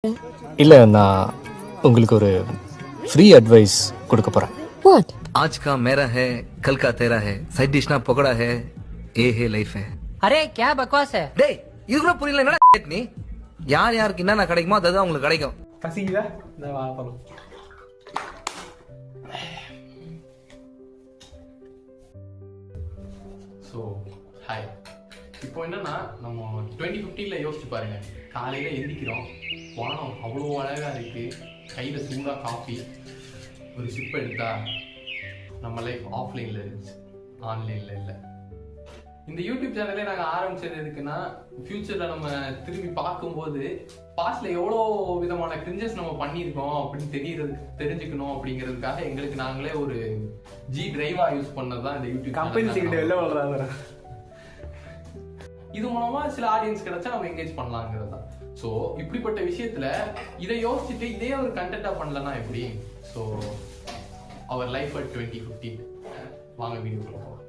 இல்ல நான் உங்களுக்கு ஒரு ஃப்ரீ அட்வைஸ் கொடுக்க போறேன். What? आज का मेरा है कल का तेरा है साइड डिश ना पकड़ा है ये है लाइफ है. अरे क्या बकवास है. டேய் இது கூட புரியல என்னடா நீ யார் யாருக்கு என்னென்ன கிடைக்குமோ அதுதான் உங்களுக்கு கிடைக்கும். பசிக்குதா? இந்த வாப்பலாம். So hi. இப்போ என்னன்னா நம்ம 2015 யோசிச்சு பாருங்க. காலையில் எந்திக்கிறோம், வானம் அவ்வளோ அழகாக இருக்குது, கையில் சூடாக காஃபி, ஒரு சிப் எடுத்தா நம்ம லைஃப் ஆஃப்லைனில் இருந்துச்சு, ஆன்லைனில் இல்லை. இந்த யூடியூப் சேனலே நாங்கள் ஆரம்பிச்சது எதுக்குன்னா, ஃபியூச்சரில் நம்ம திரும்பி பார்க்கும்போது பாஸ்டில் எவ்வளோ விதமான கிரிஞ்சஸ் நம்ம பண்ணியிருக்கோம் அப்படின்னு தெரிஞ்சுக்கணும் அப்படிங்கிறதுக்காக எங்களுக்கு நாங்களே ஒரு ஜி டிரைவாக யூஸ் பண்ணது தான் இந்த யூடியூப் கம்பெனி. இது மூலமா சில ஆடியன்ஸ் கிடைச்சா நம்ம என்கேஜ் பண்ணலாங்கிறது தான். ஸோ இப்படிப்பட்ட விஷயத்துல இதை யோசிச்சுட்டு இதே ஒரு கண்டென்ட்டா பண்ணலன்னா எப்படி? ஸோ அவர் லைஃப் அட் 2015 வாங்க வீடியோக்குள்ள போகலாம்.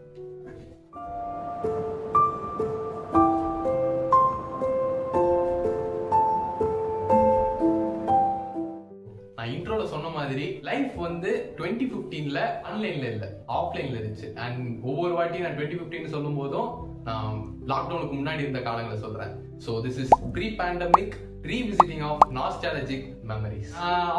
நான் இன்ட்ரோல சொன்ன மாதிரி லைஃப் வந்து 2015 ஆன்லைன்ல இல்ல ஆஃப்லைன்ல இருந்துச்சு. அண்ட் ஒவ்வொரு வாட்டி நான் 2015 சொல்லும் போதும் நான் லாக்டவுனுக்கு முன்னாடி இருந்த காலங்களை சொல்றேன். So this is pre pandemic revisiting of nostalgic memories.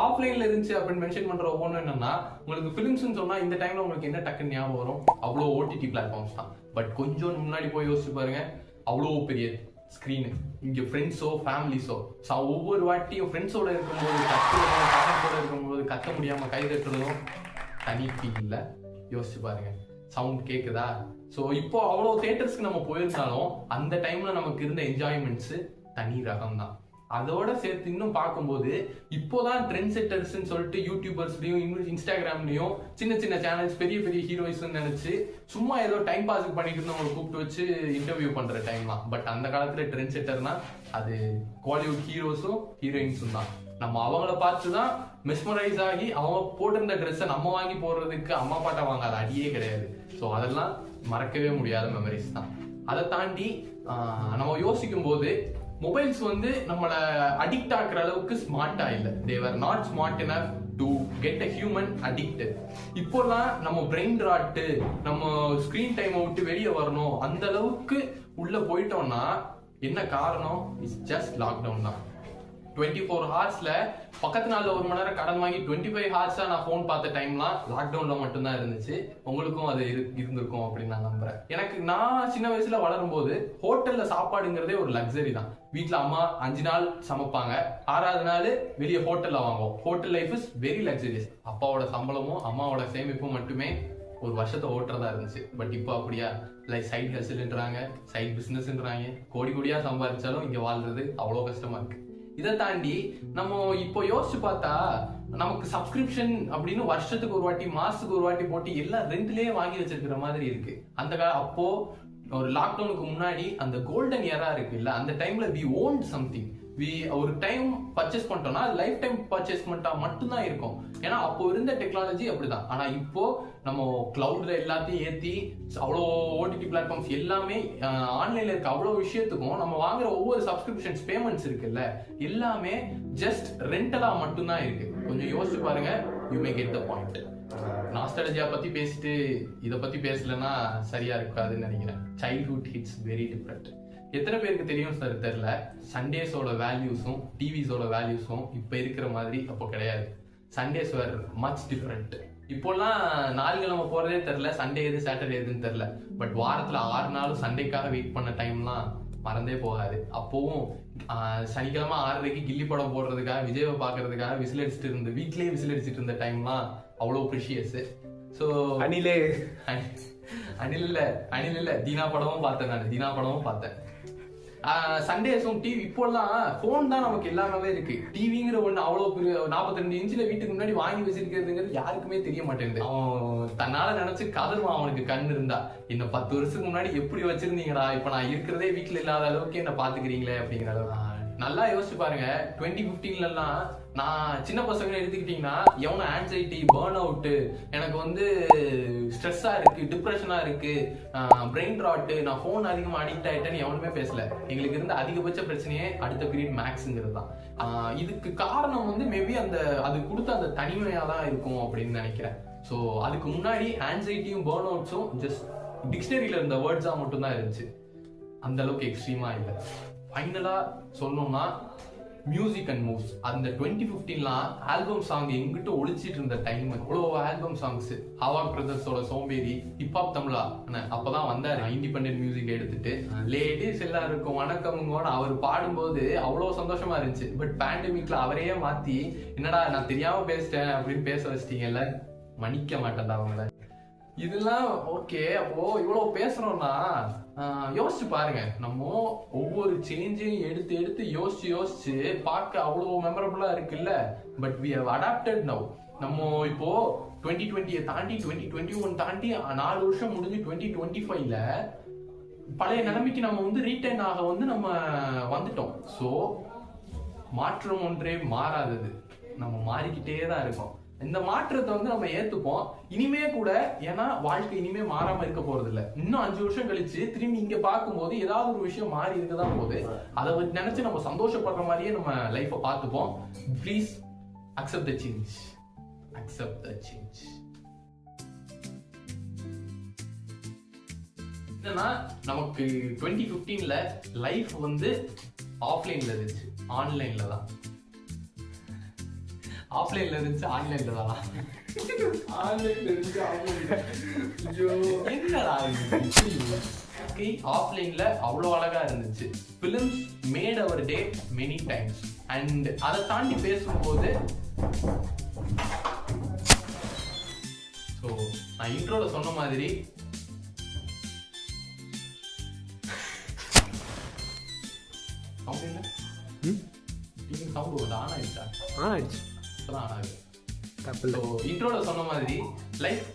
ஆஃப்லைன்ல இருந்துச்சு அப்படின்னு மென்ஷன் பண்ற ஒவ்வொன்றும் என்னன்னா, உங்களுக்கு ஃபிலிம்ஸ்னு சொன்னா இந்த டைம்ல உங்களுக்கு என்ன டக்குன்னு ஞாபகம் வரும்? அவ்வளோ ஓடிடி பிளாட்ஃபார்ம்ஸ் தான். பட் கொஞ்சம் முன்னாடி போய் யோசிச்சு பாருங்க, அவ்வளோ பெரிய ஸ்க்ரீனு, இங்கே ஃப்ரெண்ட்ஸோ ஃபேமிலிஸோ. ஸோ ஒவ்வொரு வாட்டியும் ஃப்ரெண்ட்ஸோட இருக்கும்போது கத்துறதும், பேரண்ட்ஸோட இருக்கும்போது கத்த முடியாமல் கை தட்டுறதும் தனி ஃபீல். யோசிச்சு பாருங்க, சவுண்ட் கேட்குதா? ஸோ இப்போ அவ்வளோ தியேட்டர்ஸ்க்கு நம்ம போயிருந்தாலும் அந்த டைம்ல நமக்கு இருந்த என்ஜாய்மெண்ட்ஸ் தனி ரகம் தான். அதோட சேர்த்து இன்னும் பார்க்கும்போது இப்போதான் ட்ரெண்ட் செட்டர்ஸ்ன்னு சொல்லிட்டு யூடியூபர்ஸ்லயும் இன்ஸ்டாகிராம்லயும் சின்ன சின்ன சேனல்ஸ் பெரிய பெரிய ஹீரோயிஸ் நினைச்சு சும்மா ஏதோ டைம் பாஸுக்கு பண்ணிட்டு இருந்தவங்களை கூப்பிட்டு வச்சு இன்டர்வியூ பண்ற டைம் தான். பட் அந்த காலத்துல ட்ரெண்ட் செட்டர்னா அது பாலிவுட் ஹீரோஸும் ஹீரோயின்ஸும் தான். நம்ம அவங்கள பார்த்து தான் மெஸ்மரைஸ் ஆகி அவங்க போட்டிருந்த ட்ரெஸ்ஸை நம்ம வாங்கி போடுறதுக்கு அம்மா பாட்டா வாங்காத அடியே கிடையாது. ஸோ அதெல்லாம் மறக்கவே முடியாத மெமரிஸ் தான். அதை தாண்டி நம்ம யோசிக்கும் போது மொபைல்ஸ் வந்து நம்மளை அடிக்ட் ஆக்குற அளவுக்கு ஸ்மார்ட்டா இல்லை. They were not smart enough to get a human addicted. இப்போலாம் நம்ம பிரெயின் ராட்டு, நம்ம ஸ்கிரீன் டைமை விட்டு வெளியே வரணும் அந்த அளவுக்கு உள்ள போயிட்டோம்னா என்ன காரணம்? இட்ஸ் ஜஸ்ட் லாக்டவுன் தான். 24 ஹார்ஸ்ல பக்கத்து நாள்ல 1 மணி நேரம் கடன் வாங்கி 25 ஹார்ஸா நான் போன் பார்த்த டைம்லாம் லாக்டவுன்ல மட்டும்தான் இருந்துச்சு. உங்களுக்கும் அது இருந்திருக்கும் அப்படின்னு நான் நம்புறேன். நான் சின்ன வயசுல வளரும் போது ஹோட்டல்ல சாப்பாடுங்கிறதே ஒரு லக்ஸரி தான். வீட்டுல அம்மா 5 நாள் சமைப்பாங்க, 6வது நாள் வெளியே ஹோட்டல்ல வாங்குவோம். Hotel life is very luxurious. அப்பாவோட சம்பளமும் அம்மாவோட சேமிப்பும் மட்டுமே ஒரு வருஷத்தை ஓட்டுறதா இருந்துச்சு. பட் இப்போ அப்படியா? லைக் சைட் ஹஸ்ல்ன்றாங்க, சைட் பிசினஸ்ன்றாங்க. கோடி கோடியா சம்பாதிச்சாலும் இங்க வாழ்றது அவ்வளோ கஷ்டமா இருக்கு. இதை தாண்டி நம்ம இப்போ யோசிச்சு பார்த்தா நமக்கு சப்ஸ்கிரிப்ஷன் அப்படின்னு வருஷத்துக்கு ஒரு வாட்டி மாசத்துக்கு ஒரு வாட்டி போட்டு எல்லாம் ரெண்டுலயே வாங்கி வச்சிருக்கிற மாதிரி இருக்கு. அப்போ ஒரு லாக்டவுனுக்கு முன்னாடி அந்த கோல்டன் இயரா இருக்கு இல்ல, அந்த டைம்ல வி ஓன் சம்திங். ஒரு டைம் பர்ச்சேஸ் பண்ணிட்டோம்னா அது லைஃப் டைம் பர்ச்சேஸ்மெண்டா மட்டும்தான் இருக்கும். ஏன்னா அப்போ இருந்த டெக்னாலஜி அப்படிதான். ஆனா இப்போ நம்ம கிளவுட்ல எல்லாத்தையும் ஏத்தி அவ்வளோ ஓடிடி பிளாட்ஃபார்ம்ஸ் எல்லாமே ஆன்லைன்ல இருக்க அவ்வளோ விஷயத்துக்கும் நம்ம வாங்குற ஒவ்வொரு சப்ஸ்கிரிப்ஷன்ஸ் பேமெண்ட்ஸ் இருக்குல்ல, எல்லாமே ஜஸ்ட் ரெண்டலா மட்டும்தான் இருக்கு. கொஞ்சம் யோசிச்சு பாருங்க, you may get the point. Nostalgia பத்தி பேசிட்டு இதை பத்தி பேசலன்னா சரியா இருக்காதுன்னு நினைக்கிறேன். Childhood hits very different. எத்தனை பேருக்கு தெரியும் சார் தெரியல, சண்டேஸோட வேல்யூஸும் டிவிஸோட வேல்யூஸும் இப்ப இருக்கிற மாதிரி அப்போ கிடையாது. சண்டேஸ் வேர் மச் டிஃப்ரெண்ட். இப்போல்லாம் நாள்கிழமை போறதே தெரியல, சண்டே எது சாட்டர்டே எதுன்னு தெரியல. பட் வாரத்துல 6 நாளும் சண்டேக்காக வெயிட் பண்ண டைம்லாம் மறந்தே போகாது. அப்போவும் சனிக்கிழமை 6:30க்கு கில்லி படம் போடுறதுக்காக விஜயை பாக்குறதுக்காக விசில் அடிச்சுட்டு இருந்த வீட்லயே விசில் அடிச்சுட்டு இருந்த டைம்லாம் அவ்வளோ ப்ரிஷியஸ். ஸோ அனில் இல்ல தீனா படமும் பார்த்தேன், நான் தீனா படமும் பார்த்தேன். சண்டேஸும் டிவி. இப்போல்லாம் போன் தான் நமக்கு எல்லாமே இருக்கு. டிவிங்கிற ஒண்ணு அவ்வளவு 42 இன்ச்சில் வீட்டுக்கு முன்னாடி வாங்கி வச்சிருக்கிறதுங்கிறது யாருக்குமே தெரிய மாட்டேங்குது. அவன் தன்னால நினைச்சு கதருவான் அவனுக்கு கண் இருந்தா. இன்னும் 10 வருஷத்துக்கு முன்னாடி எப்படி வச்சிருந்தீங்கடா, இப்ப நான் இருக்கிறதே வீட்டுல இல்லாத அளவுக்கு என்ன பாத்துக்கிறீங்களே அப்படிங்கிற அளவுக்கு. நல்லா யோசிச்சு பாருங்க. 2015லலாம் நான் சின்ன பசங்க எடுத்துக்கிட்டீங்கன்னா எவனும் ஆன்சைட்டி, பேர்ன் அவுட்டு, எனக்கு வந்து ஸ்ட்ரெஸ்ஸா இருக்கு, டிப்ரெஷனா இருக்கு, பிரெயின் ராட்டு, நான் ஃபோன் அதிகமாக அடிக்ட் ஆயிட்டேன்னு எவனுமே பேசல. எங்களுக்கு இருந்த அதிகபட்ச பிரச்சனையே அடுத்த பீரியட் மேக்ஸுங்கிறது தான். இதுக்கு காரணம் வந்து மேபி அது கொடுத்த அந்த தனிமையா தான் இருக்கும் அப்படின்னு நினைக்கிறேன். ஸோ அதுக்கு முன்னாடி ஆன்சைட்டியும் பேர்ன் அவுட்ஸும் ஜஸ்ட் டிக்ஷனரியில இருந்த வேர்ட்ஸா மட்டும் தான் இருந்துச்சு, அந்த அளவுக்கு எக்ஸ்ட்ரீமா இல்லை. ஃபைனலா சொல்லணும்னா மியூசிக் அண்ட் மூவ்ஸ். அந்த 2015லாம் ஆல்பம் சாங் எங்கிட்ட ஒழிச்சிட்டு இருந்த டைம். இவ்வளோ ஆல்பம் சாங்ஸ், ஹவா பிரதர்ஸோட சோம்பேறி, ஹிப்ஹாப் தமிழா அப்பதான் வந்தாரு இண்டிபெண்டன்ட் மியூசிக் எடுத்துட்டு. லேடிஸ் எல்லாருக்கும் வணக்கம்ங்கோட அவர் பாடும்போது அவ்வளோ சந்தோஷமா இருந்துச்சு. பட் பேண்டமிக்ல அவரையே மாத்தி என்னடா நான் தெரியாம பேசிட்டேன் அப்படின்னு பேச வச்சிட்டீங்கல்ல, மன்னிக்க மாட்டேன்டா அவங்கள. இதெல்லாம் ஓகே. அப்போ இவ்வளவு பேசுறோம்னா யோசிச்சு பாருங்க, நம்ம ஒவ்வொரு சேஞ்சையும் எடுத்து யோசிச்சு பார்க்க அவ்வளவு மெமரபிளா இருக்குல்ல. But we have adapted now. நம்ம இப்போ 2020 தாண்டி 2021 தாண்டி 4 வருஷம் முடிஞ்சு 2025ல பழைய நிலைமைக்கு நம்ம வந்து ரீட்டைன் ஆக வந்து நம்ம வந்துட்டோம். ஸோ மாற்றம் ஒன்றே மாறாதது, நம்ம மாறிக்கிட்டே தான் இருக்கோம். இந்த மாற்றத்தை வந்து நம்ம ஏத்துப்போம் இனிமே கூட. ஏன்னா வாழ்க்கை இனிமே மாறாம இருக்க போறது இல்ல. இன்னும் 5 வருஷம் கழிச்சு திரும்பி இங்க பார்க்கும்போது ஏதாவது ஒரு விஷயம் மாறி இருக்கதான் போகுது. அதை நினைச்சு நம்ம சந்தோஷப்படுற மாதிரியே நம்ம லைஃபை பார்த்துப்போம். Please accept the change, accept the change. என்னன்னா நமக்கு 2015ல லைஃப் வந்து ஆஃப்லைன்ல இருந்துச்சு, ஆன்லைன்ல தான். ஆஃப்லைன்ல இருந்துச்சு, ஆன்லைன்ல தான். ஆன்லைன்ல இருந்துச்சு, ஆன்லைன்ல. ஐயோ என்னடா இது? ஆஃப்லைன்ல அவ்வளோ அழகா இருந்துச்சு. Films made our day many times. And அதை தாண்டி பேசும்போது ஸோ நான் இன்ட்ரோல சொன்ன மாதிரி சவுண்ட் ஆன் ஆயிடுச்சா? ஆயிடுச்சு. இன்ட்ரோல சொன்ன மாதிரி லைஃப்